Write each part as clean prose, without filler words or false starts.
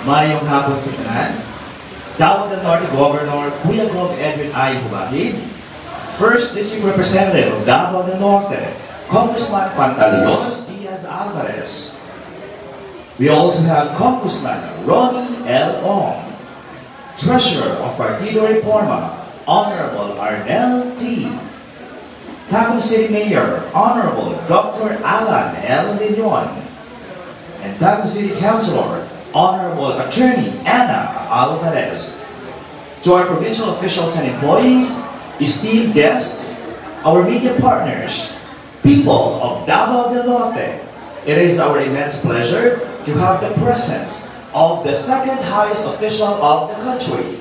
Mayong hapon sa tanan. Davao del Norte Governor Kuya Gov Edwin I. Hubahid, First District Representative of Davao del Norte, Congressman Pantaleon Diaz Alvarez. We also have Congressman Ronnie L. Ong, Treasurer of Partidong Reporma, Honorable Arnel T. Tacoma City Mayor, Honorable Dr. Alan L. Leon, and Tacoma City Councilor, Honorable Attorney Anna Alvarez. To our provincial officials and employees, esteemed guests, our media partners, people of Davao del Norte, it is our immense pleasure to have the presence of the second highest official of the country,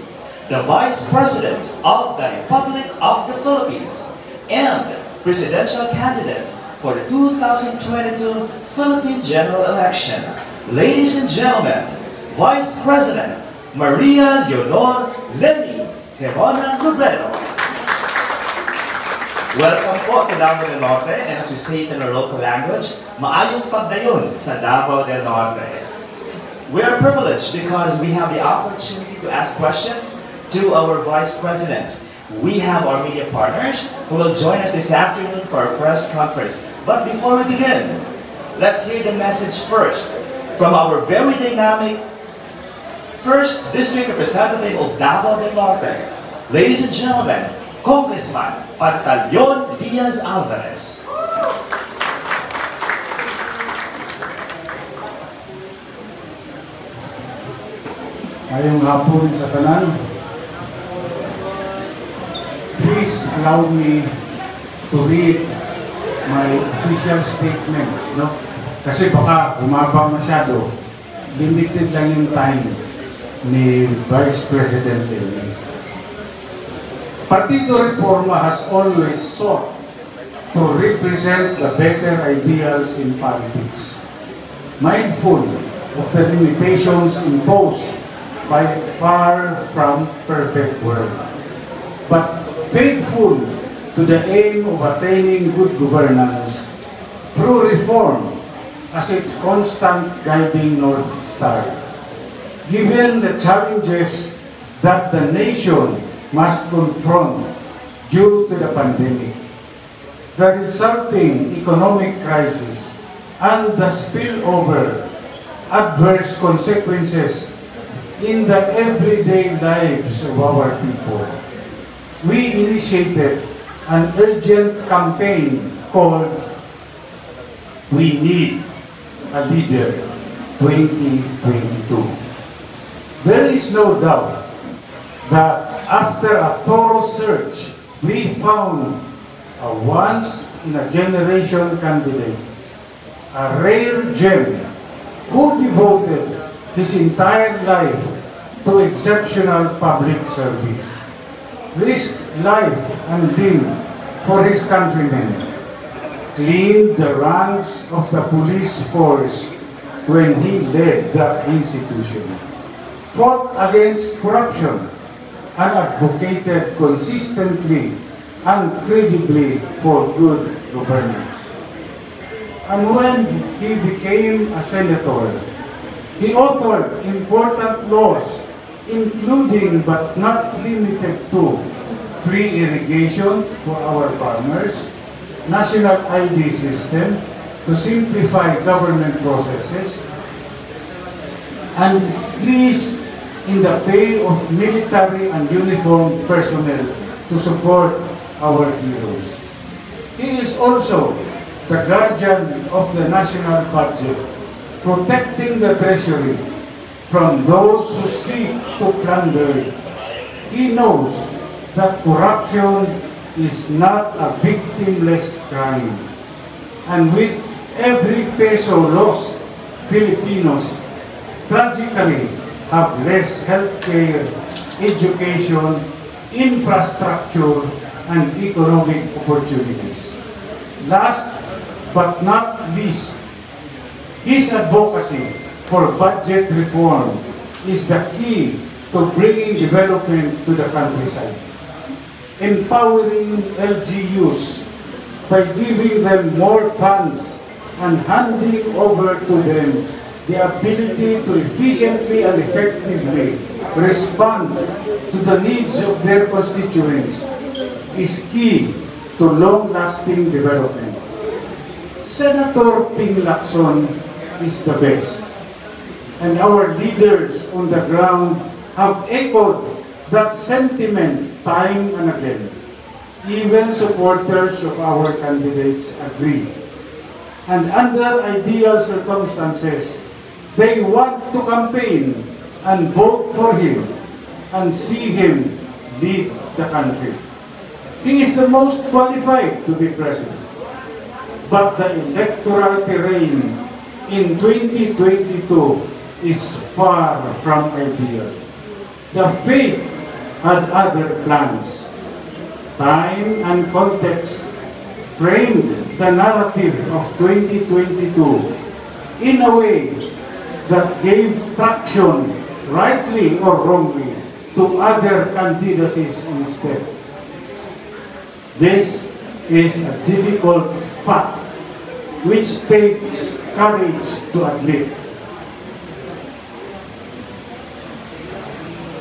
the Vice President of the Republic of the Philippines, and presidential candidate for the 2022 Philippine General Election. Ladies and gentlemen, Vice President Maria Leonor Leni Robredo. Welcome po to Davao del Norte, and as we say it in our local language, maayong pagdayon sa Davao del Norte. We are privileged because we have the opportunity to ask questions to our Vice President. We have our media partners who will join us this afternoon for our press conference. But before we begin, let's hear the message first from our very dynamic First District Representative of Davao del Norte. Ladies and gentlemen, Congressman Pantaleon Diaz Alvarez. Ngayong hapon sa tanan, please allow me to read my official statement, no? Kasi baka umaba masyado, limited lang yung time ni Vice President Leni. Partidong Reporma has always sought to represent the better ideals in politics, mindful of the limitations imposed by a far from perfect world, but faithful to the aim of attaining good governance through reform as its constant guiding North Star. Given the challenges that the nation must confront due to the pandemic, the resulting economic crisis, and the spillover adverse consequences in the everyday lives of our people, we initiated an urgent campaign called We Need a Leader 2022. There is no doubt that after a thorough search, we found a once-in-a-generation candidate, a rare gem who devoted his entire life to exceptional public service, risked life and limb for his countrymen, cleaned the ranks of the police force when he led the institution, fought against corruption, and advocated consistently and credibly for good governance. And when he became a senator, he authored important laws, including but not limited to free irrigation for our farmers, national ID system to simplify government processes, and increase in the pay of military and uniformed personnel to support our heroes. He is also the guardian of the national budget, protecting the treasury from those who seek to plunder it. He knows that corruption is not a victimless crime, and with every peso lost, Filipinos tragically have less healthcare, education, infrastructure, and economic opportunities. Last but not least, his advocacy for budget reform is the key to bringing development to the countryside. Empowering LGUs by giving them more funds and handing over to them the ability to efficiently and effectively respond to the needs of their constituents is key to long-lasting development. Senator Ping Lacson is the best, and our leaders on the ground have echoed that sentiment time and again. Even supporters of our candidates agree. And under ideal circumstances, they want to campaign and vote for him and see him lead the country. He is the most qualified to be president. But the electoral terrain in 2022 is far from ideal. The fate had other plans. Time and context framed the narrative of 2022 in a way that gave traction, rightly or wrongly, to other candidacies instead. This is a difficult fact which takes courage to admit.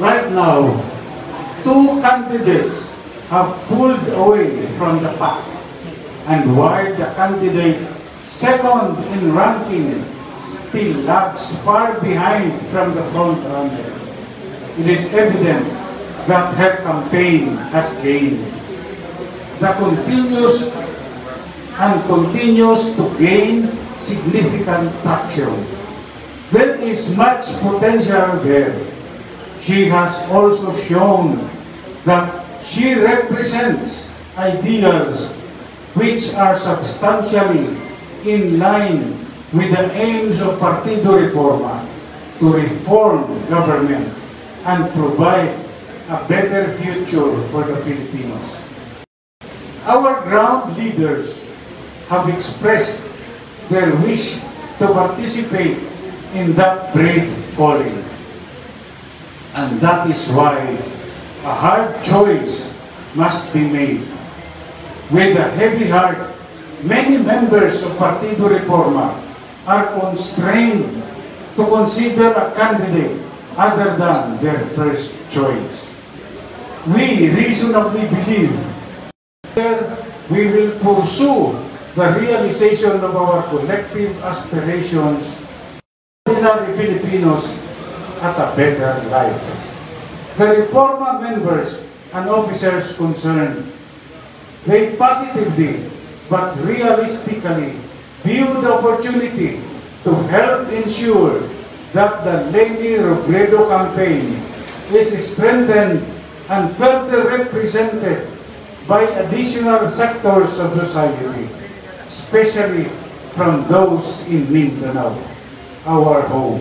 Right now, two candidates have pulled away from the pack, and while the candidate second in ranking still lags far behind from the front runner, it is evident that her campaign has gained. The continues to gain significant traction. There is much potential there. She has also shown that she represents ideals which are substantially in line with the aims of Reporma to reform government and provide a better future for the Filipinos. Our ground leaders have expressed their wish to participate in that brave calling. And that is why a hard choice must be made. With a heavy heart, many members of Reporma are constrained to consider a candidate other than their first choice. We reasonably believe that we will pursue the realization of our collective aspirations, ordinary Filipinos, at a better life. The Reporma members and officers concerned, they positively but realistically view the opportunity to help ensure that the Leni Robredo campaign is strengthened and further represented by additional sectors of society, especially from those in Mindanao, our home,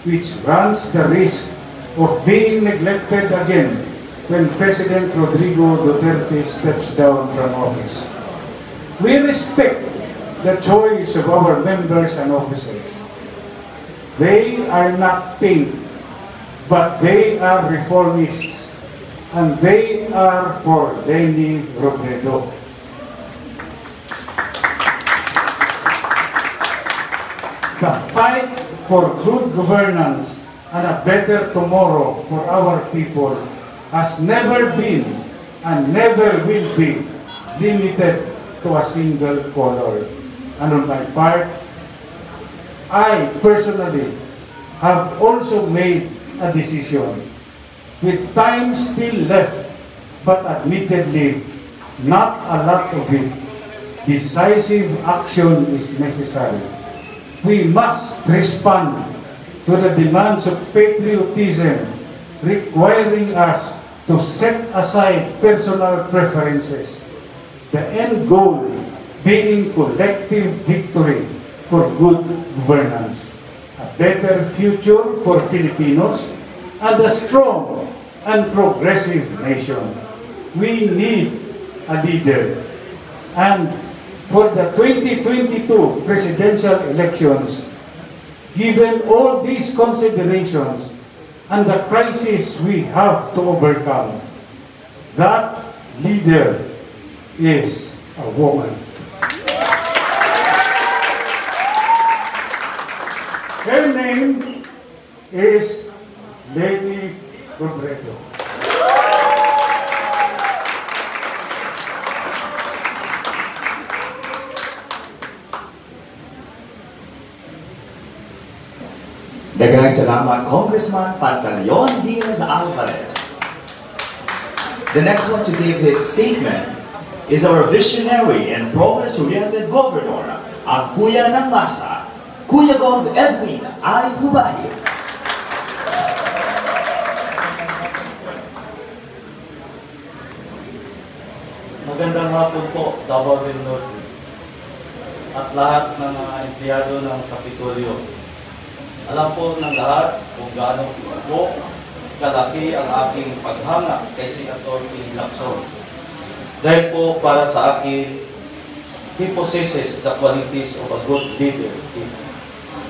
which runs the risk of being neglected again when President Rodrigo Duterte steps down from office. We respect the choice of our members and officers. They are not pink, but they are reformists, and they are for Leni Robredo. The fight for good governance and a better tomorrow for our people has never been and never will be limited to a single color. And on my part, I personally have also made a decision. With time still left, but admittedly, not a lot of it, decisive action is necessary. We must respond to the demands of patriotism, requiring us to set aside personal preferences, the end goal being collective victory for good governance, a better future for Filipinos, and a strong and progressive nation. We need a leader. And for the 2022 presidential elections, given all these considerations and the crisis we have to overcome, that leader is a woman. Her name is Leni Robredo. Daghang salamat, Congressman Pantaleon Diaz Alvarez. The next one to give his statement is our visionary and progress-oriented governor, ang Kuya ng Masa, Kuya Gov Edwin I. Hubahi. Magandang hapon po, Davao del Norte, at lahat ng mga empleyado ng Kapitolyo. Alam po ng lahat kung gaano po kalaki ang aking paghanga kay Senator Ping Lacson. Dahil po para sa akin, he possesses the qualities of a good leader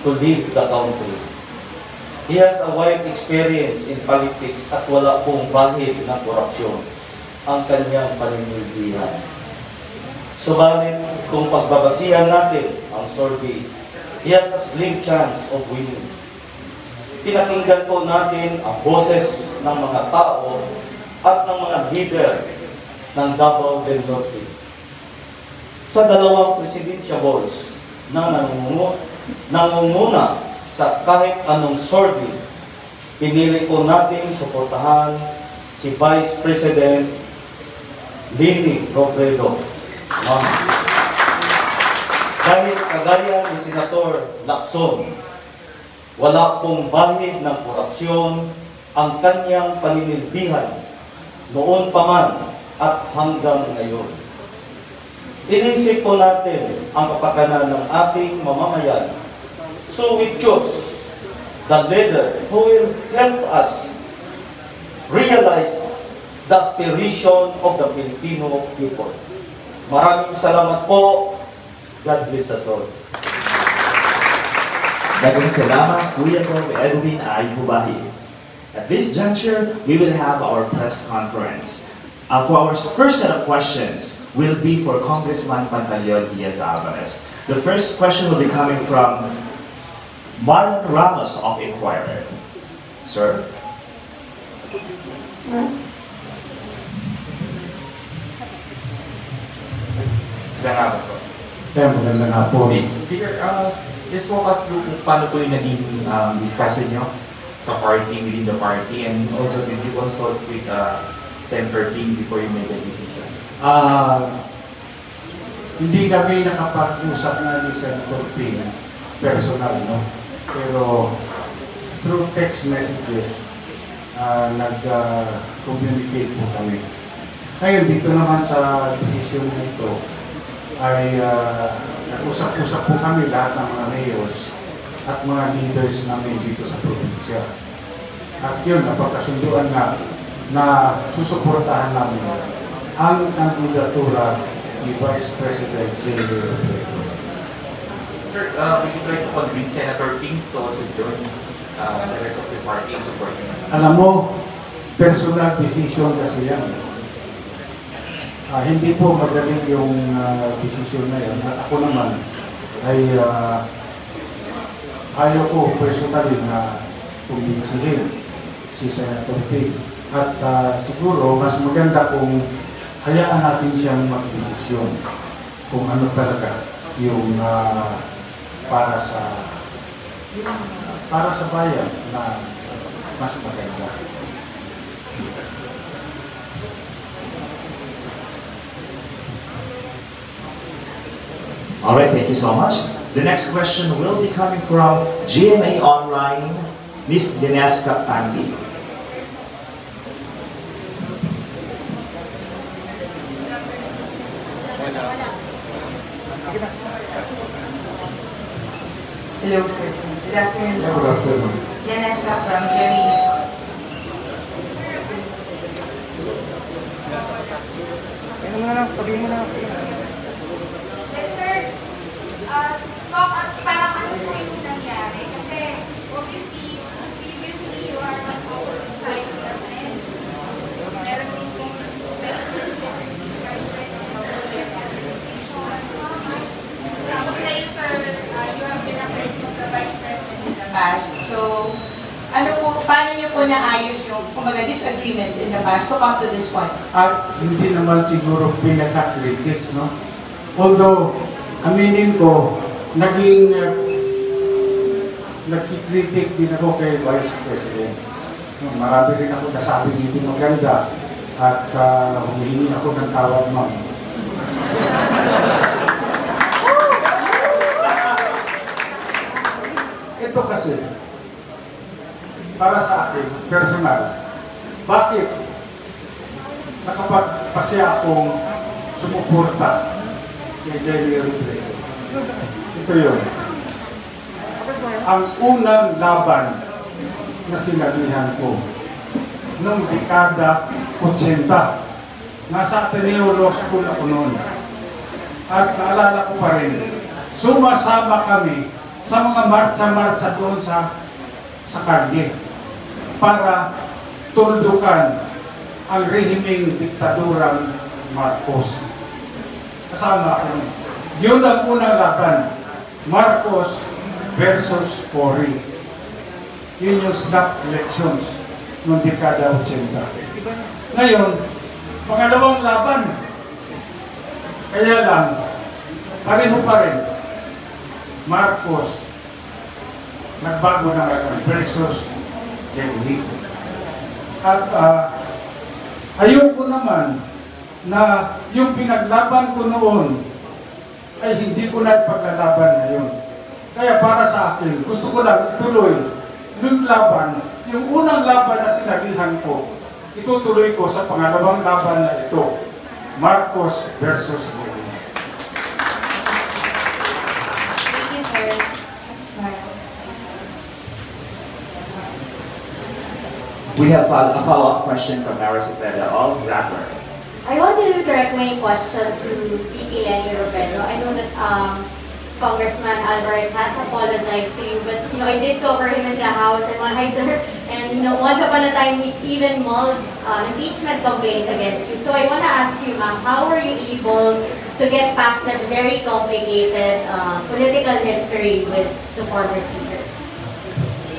to lead the country. He has a wide experience in politics at wala pong bahid ng korupsyon ang kanyang paninilbihan. Subalit, kung pagbabasihan natin ang survey, he has a slim chance of winning. Pinakinggan po natin ang boses ng mga tao at ng mga leader ng Davao del Norte. Sa dalawang presidentiables na nangunguna sa kahit anong survey, pinili po natin suportahan si Vice President Leni Robredo. Dahil kagaya ni Senator Lacson, wala pong bahid ng korupsyon ang kanyang paninilbihan noon pa man at hanggang ngayon. Inisip po natin ang kapakanan ng ating mamamayan. So we chose the leader who will help us realize the aspiration of the Filipino people. Maraming salamat po. God bless us all. Daghang salamat, Kuya Gov Edwin I. Hubahi. At this juncture, we will have our press conference. For our first set of questions will be for Congressman Pantaleon Diaz Alvarez. The first question will be coming from Marlon Ramos of Inquirer. Sir? Magandang po. Magandang hapon. Speaker, just walk us through kung paano po yung naging discussion nyo sa party, within the party, and also did you consult with Senator King before you made the decision? Hindi kami nakapag-usap na ni Senator Ping personal, no? Pero through text messages, nag-communicate po kami. Ngayon, dito naman sa desisyon na ito, ay nag-usap-usap po kami lahat ng mga mayors at mga leaders namin dito sa probinsya. At yun, napagkasunduan na susuportahan namin ang kandidatura ni Vice President Leni Robredo. Sir, will you try to convince Senator King to also join the rest of the party in supporting? Alam mo, personal decision kasi yan. Hindi po magaling yung desisyon na yan. At ako naman ay ayaw ko personally na kumbinsihin si Senator Ping. At siguro mas maganda kung hayaan natin siyang mag-desisyon kung ano talaga yung para sa bayan na mas maganda. All right, thank you so much. The next question will be coming from GMA Online, Ms. Dineska Panti. Hello, sir. Good afternoon. Good afternoon. Dineska from GMA News. Parang ano po yung nangyari? Kasi obviously, previously you are on opposite side of the fence. Meron din kong differences in the president of the administration. Tapos kayo, sir, you have been appointed of the vice president of the past. So, ano po, paano niyo po naayos yung kumbaga disagreements in the past to come to this point? Hindi naman siguro pinaka-critic, no? Although, aminin ko, naging nagkikritik din ako kay Vice President. Marami rin ako nasabing hindi maganda at humihingi ako ng tawad, ma'am. Ito kasi, para sa akin, personal, bakit nakapagpasya akong sumuporta kay Leni Robredo? Ito yun. Ang unang laban na sinabihan ko noong dekada 80. Nasa Ateneo Law School ako noon. At naalala ko pa rin, sumasama kami sa mga marcha-marcha doon sa kalye para tuldukan ang rehimeng diktadurang Marcos. Kasama ako. Yun ang unang laban. Marcos versus Cory. Yun yung snap elections noong dekada 80. Ngayon, pangalawang laban. Kaya lang, pareho pa rin. Marcos nagbago na versus Leni. At ayoko naman na yung pinaglaban ko noon ay hindi ko na ipaglalaban ngayon. Kaya para sa akin, gusto ko lang ituloy yung laban, yung unang laban na sinabihan ko, itutuloy ko sa pangalawang laban na ito, Marcos versus Leni. We have a follow-up question from Mara Cepeda of Rapper. I want to direct my question to VP Leni Robredo. I know that Congressman Alvarez has apologized to you, but I did cover him in the House and once upon a time he even mulled impeachment complaint against you. So I want to ask you, ma'am, how were you able to get past that very complicated political history with the former speaker?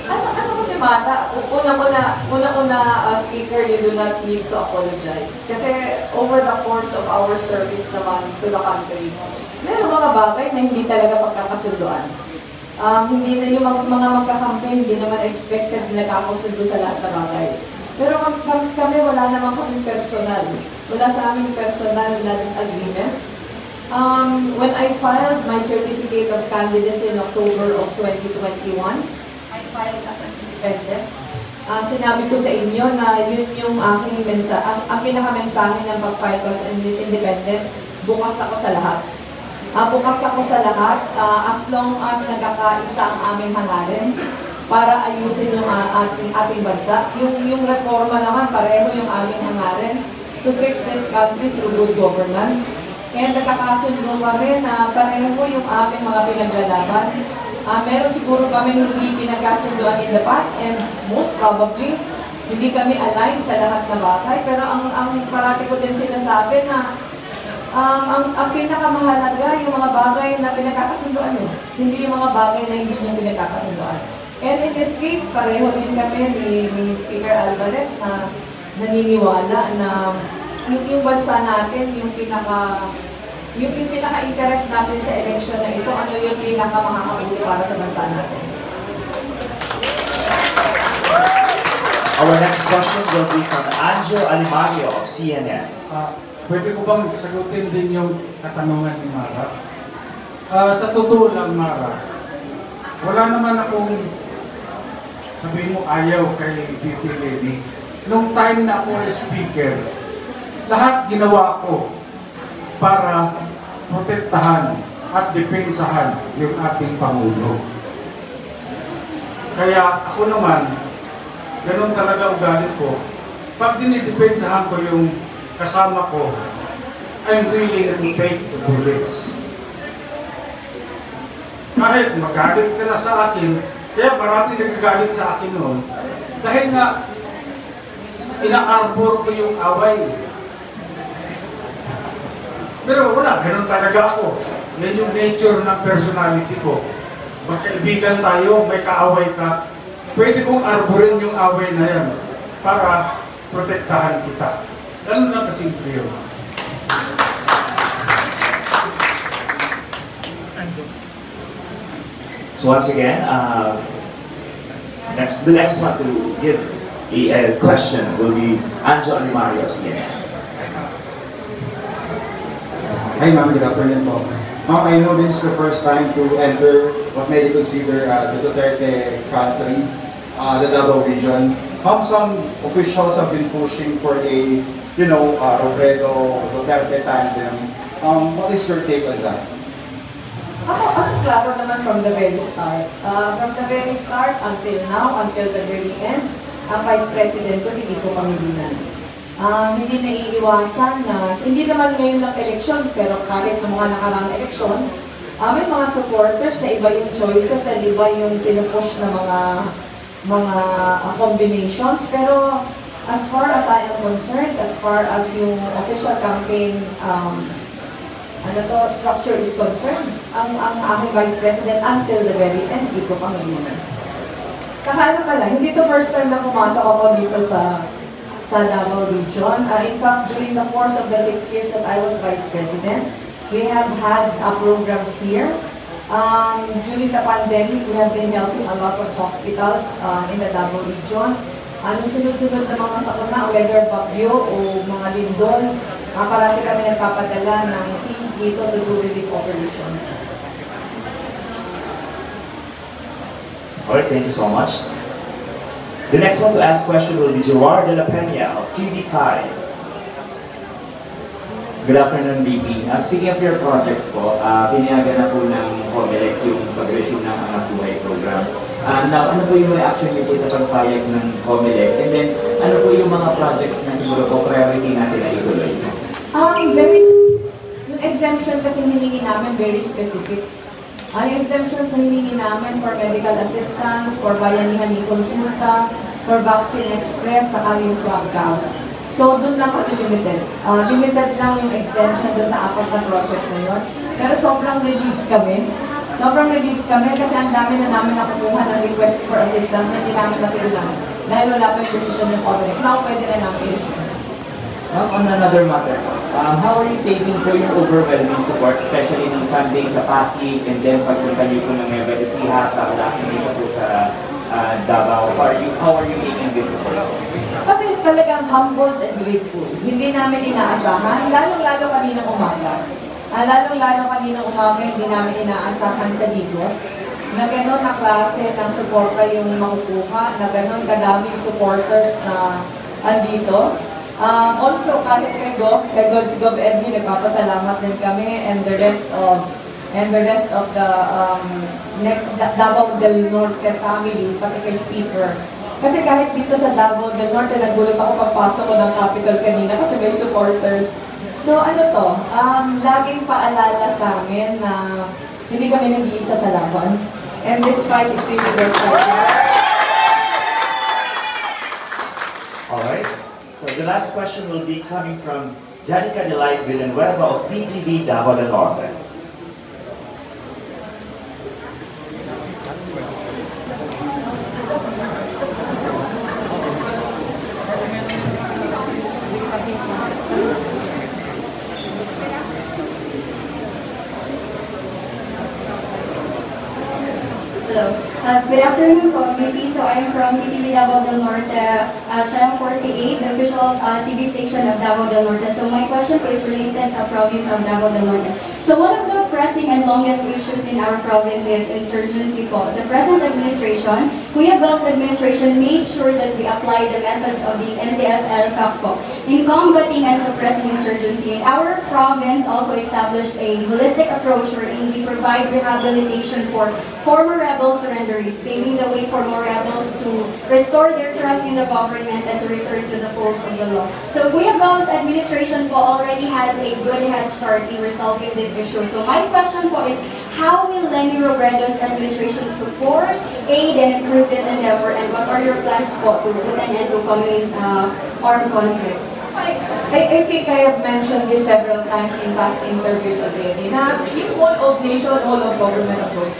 Ano kasi bata, una-una, speaker, you do not need to apologize. Kasi over the course of our service naman to the country, meron mga bagay na hindi talaga pagkakasunduan. Hindi na yung mga magkakampi, hindi naman expected na nakakasundo sa lahat ng bagay. Pero kami wala naman kaming personal. Wala sa aming personal na disagreement. When I filed my certificate of candidacy in October of 2021, I filed as an independent. Sinabi ko sa inyo na yun yung aking ang pinaka-mensahe ng pag-file ko as an independent, bukas ako sa lahat. Bukas ako sa lahat as long as nagkakaisa ang aming hangarin para ayusin yung ating bansa. Yung reforma naman, pareho yung aming hangarin to fix this country through good governance. And nagkakasundo pa rin na pareho yung aming mga pinaglalaban. Meron siguro kami hindi pinagkasunduan in the past and most probably hindi kami aligned sa lahat na bagay. Pero ang parati ko din sinasabi na ang pinakamahalaga yung mga bagay na pinagkakasunduan nyo. Hindi yung mga bagay na hindi nyo pinagkakasunduan. And in this case, pareho din kami ni Speaker Alvarez na naniniwala na yung bansa natin, yung pinaka-interest natin sa election na ito, ano yung pinaka-makakabuti para sa bansa natin. Our next question will be from Anjo Alimario of CNN. Pwede ko bang sagutin din yung katanungan ni Mara? Sa totoo lang, Mara, wala naman akong sabihin mo ayaw kay VP Leni. Nung time na ako speaker, lahat ginawa ko para protektahan at depensahan yung ating Pangulo. Kaya ako naman, ganun talaga ugali ko. Pag dinidepensahan ko yung kasama ko, I'm willing to take the bullets. Kahit magalit ka na sa akin, kaya marami nagagalit sa akin noon, dahil nga, ina-arbor ko yung away. Pero wala, ganun talaga ako. Yan yung nature ng personality ko. magkaibigan tayo, may kaaway ka, pwede kong arborin yung away na yan para protektahan kita. Ganun lang kasimple yun. So once again, the next one to give a question will be Anjo Alimario, CNN. Hi ma'am, good afternoon po. Ma'am, I know this is the first time to enter what may be considered the Duterte country, the Davao region. Ma'am, some officials have been pushing for a, Robredo, Duterte tandem. What is your take on that? Ako klaro naman from the very start. From the very start until now, until the very end, ang Vice President ko si Kiko Pangilinan. Hindi naiiwasan na, hindi naman ngayon lang eleksyon, pero kahit ng mga nakaraang eleksyon, may mga supporters na iba yung choices at iba yung pinupush na mga combinations. Pero as far as I am concerned, as far as yung official campaign structure is concerned, ang aking Vice President until the very end, Kiko Pangilinan. Saka pala, hindi to first time na pumasok ako dito sa Davao region. In fact, during the course of the 6 years that I was Vice President, we have had programs here. During the pandemic, we have been helping a lot of hospitals in the Davao region. Nung sunod-sunod na mga sakuna, whether bagyo o mga lindol, parati kami nagpapadala ng teams dito to do relief operations. Alright, thank you so much. The next one to ask question will be Gerard de la Peña of TV5. Good afternoon, VP. Speaking of your projects po, pinayagan na po ng COMELEC yung pag-resume ng Anak Buhay programs. Now, ano po yung reaction niyo po sa pagpayag ng COMELEC? And then, ano po yung mga projects na siguro po priority natin na ituloy? Yung exemption kasi hiningi namin very specific. Yung exemptions na hiningi namin for medical assistance, for bayanihan ni konsulta, for vaccine express, saka yung swab count. So, doon lang kami limited. Limited lang yung extension doon sa 4 na projects na yun. Pero sobrang relief kami. Sobrang relief kami kasi ang dami na namin nakukuha ng requests for assistance na hindi namin matigilan. Dahil wala pa yung decision ng COMELEC. Now, pwede na namin i-issue. Now, on another matter, how are you taking po yung overwhelming support, especially ng Sunday sa Pasig, and then pagpunta niyo po ng Nueva Ecija, pagdating dito po sa Davao? How are you taking this support? Kami talagang humbled and grateful. Hindi namin inaasahan, lalong-lalo kaninang umaga. Lalong-lalo kaninang umaga, hindi namin inaasahan sa Digos na gano'n na klase ng suporta yung makukuha, na gano'n kadami yung supporters na andito. Also, kahit kay Gov Edwin, nagpapasalamat din kami and the rest of the Davao del Norte family, pati kay Speaker. Kasi kahit dito sa Davao del Norte, nagulat ako pagpasok ko ng capital kanina kasi may supporters. So laging paalala sa amin na hindi kami nag-iisa sa laban. And this fight is really worth fighting. Alright, so the last question will be coming from Janica Delight Villanueva of PTV Davao del Norte. Hello. Good afternoon po, VP. So I am from PTV Davao del Norte, Channel 48, the official TV station of Davao del Norte. So my question po is related sa province of Davao del Norte. So one of the pressing and longest issues in our province is insurgency po. The present administration, Kuya Gov's administration made sure that we apply the methods of the NTF-LCAP po in combating and suppressing insurgency. And our province also established a holistic approach wherein we provide rehabilitation for former rebel surrenderies, paving the way for more rebels to restore their trust in the government and to return to the folds of the law. So Kuya Gov's administration po already has a good head start in resolving this issue. So my question po is, how will Leni Robredo's administration support, aid, and improve this endeavor, and what are your plans po to put an end to communist armed conflict? I think I have mentioned this several times in past interviews already, na yung whole of nation, whole of government approach.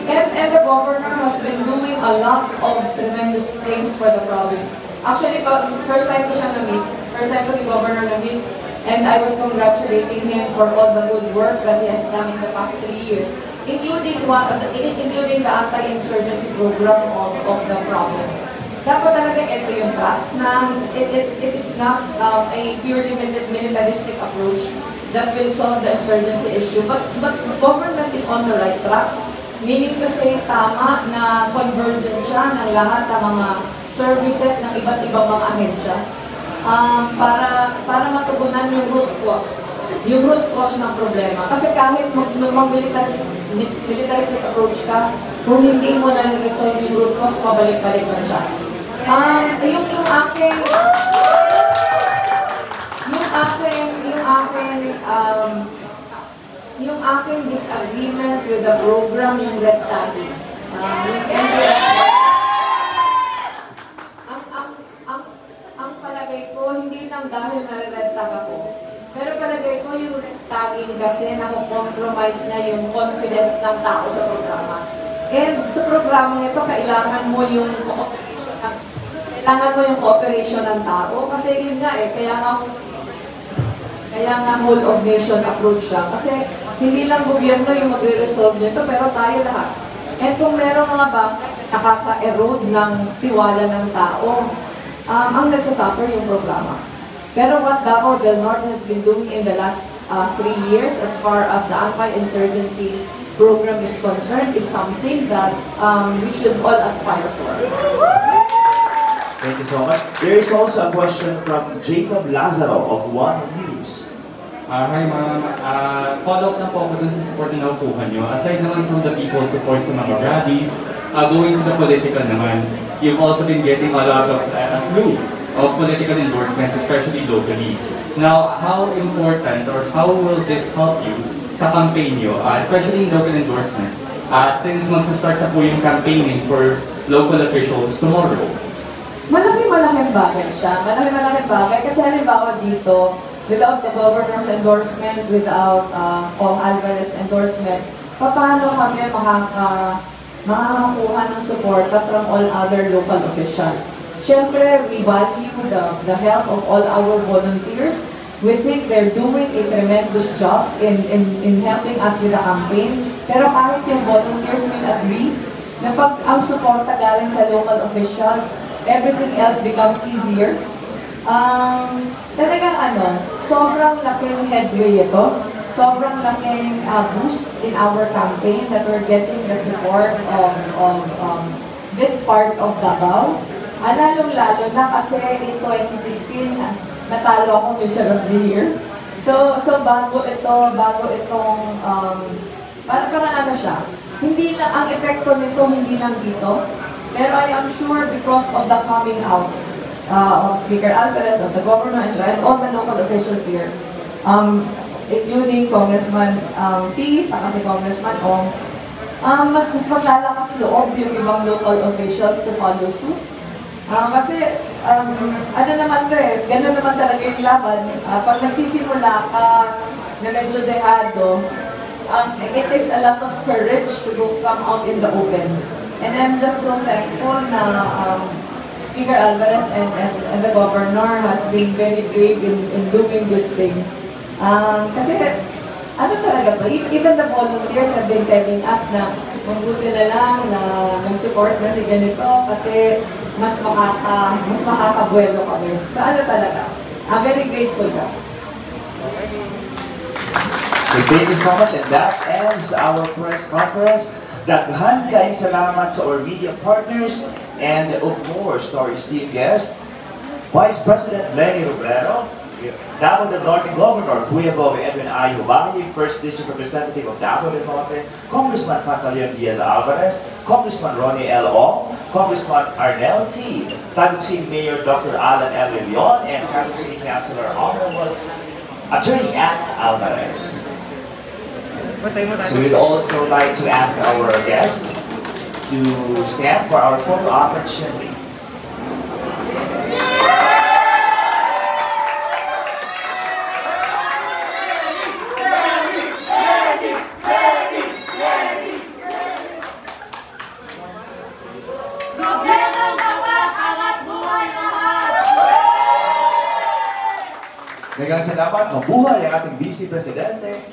And the governor has been doing a lot of tremendous things for the province. Actually, first time ko siya na-meet, first time ko si Governor na-meet, and I was congratulating him for all the good work that he has done in the past 3 years, including the anti-insurgency program of the province. Dapat talaga ito yung track na it is not a purely militaristic approach that will solve the insurgency issue, but government is on the right track. Meaning to say, tama na convergent siya ng lahat ng mga services ng iba't ibang mga ahensya para matugunan yung root cause ng problema. Kasi kahit militaristic approach ka, kung hindi mo na resolve yung root cause, pabalik-balik na siya. Yung aking disagreement with the program, yung red tagging. Ang palagay ko, hindi lang dahil nare-red tag ako, pero palagay ko yung red tagging kasi nakukompromise na yung confidence ng tao sa programa. And sa programang ito, kailangan mo yung cooperation ng tao. Kasi yun nga kaya nga whole of nation approach siya. Kasi hindi lang gobyerno yung magre-resolve nito, pero tayo lahat. And kung meron mga bagay nakaka-erode ng tiwala ng tao, ang nagsasuffer yung programa. Pero what Davao del Norte has been doing in the last 3 years as far as the anti-insurgency program is concerned is something that we should all aspire for. Thank you so much. There is also a question from Jacob Lazaro of One News. Hi ma'am, follow-up na po ako dun sa support na nakukuha nyo. Aside naman from the people support sa mga rallies, going to the political naman, you've also been getting a lot of a slew of political endorsements, especially locally. Now, how important or how will this help you sa campaign nyo, especially in local endorsement, since magsa-start na po yung campaigning for local officials tomorrow? Malaking bagay siya. Malaking bagay kasi halimbawa dito, without the governor's endorsement, without Pong Alvarez endorsement, paano kami makakakuha ng support from all other local officials? Siyempre, we value the help of all our volunteers. We think they're doing a tremendous job in helping us with the campaign. Pero kahit yung volunteers will agree na pag ang suporta galing sa local officials, everything else becomes easier. Talagang sobrang laking headway ito. Sobrang laking boost in our campaign that we're getting the support of this part of Davao. Lalong-lalo na kasi in 2016, natalo ako miserably here. So bago itong, parang siya. Hindi lang, ang epekto nito hindi lang dito, pero I am sure because of the coming out of Speaker Alvarez, of the governor, and all the local officials here, including Congressman P, saka si Congressman Ong, mas maglalakas loob yung ibang local officials to follow suit. Kasi, gano'n naman talaga yung laban. Pag nagsisimula ka na medyo dehado, it takes a lot of courage to come out in the open. And I'm just so thankful na Speaker Alvarez and the governor has been very brave in doing this thing. Kasi, talaga to? Even the volunteers have been telling us na mabuti na lang na nag-support na si ganito kasi mas makakabuelo kami. So talaga? I'm very grateful ka. So thank you so much, and that ends our press conference. Daghan kayong salamat sa our media partners and of course to our esteemed guest, Vice President Leni Robredo, Davao del Norte Governor Kuya Bobby Edwin Ayubahi, First District Representative of Davao del Norte, Congressman Pantaleon Diaz Alvarez, Congressman Ronnie L. Ong, Congressman Arnel T., Taguig City Mayor Dr. Alan L. Leon, and Taguig City Councilor Honorable Attorney Anna Alvarez. So we'd also like to ask our guest to stand for our photo opportunity. Hanggang sa dapat mabuhay ang ating Vice Presidente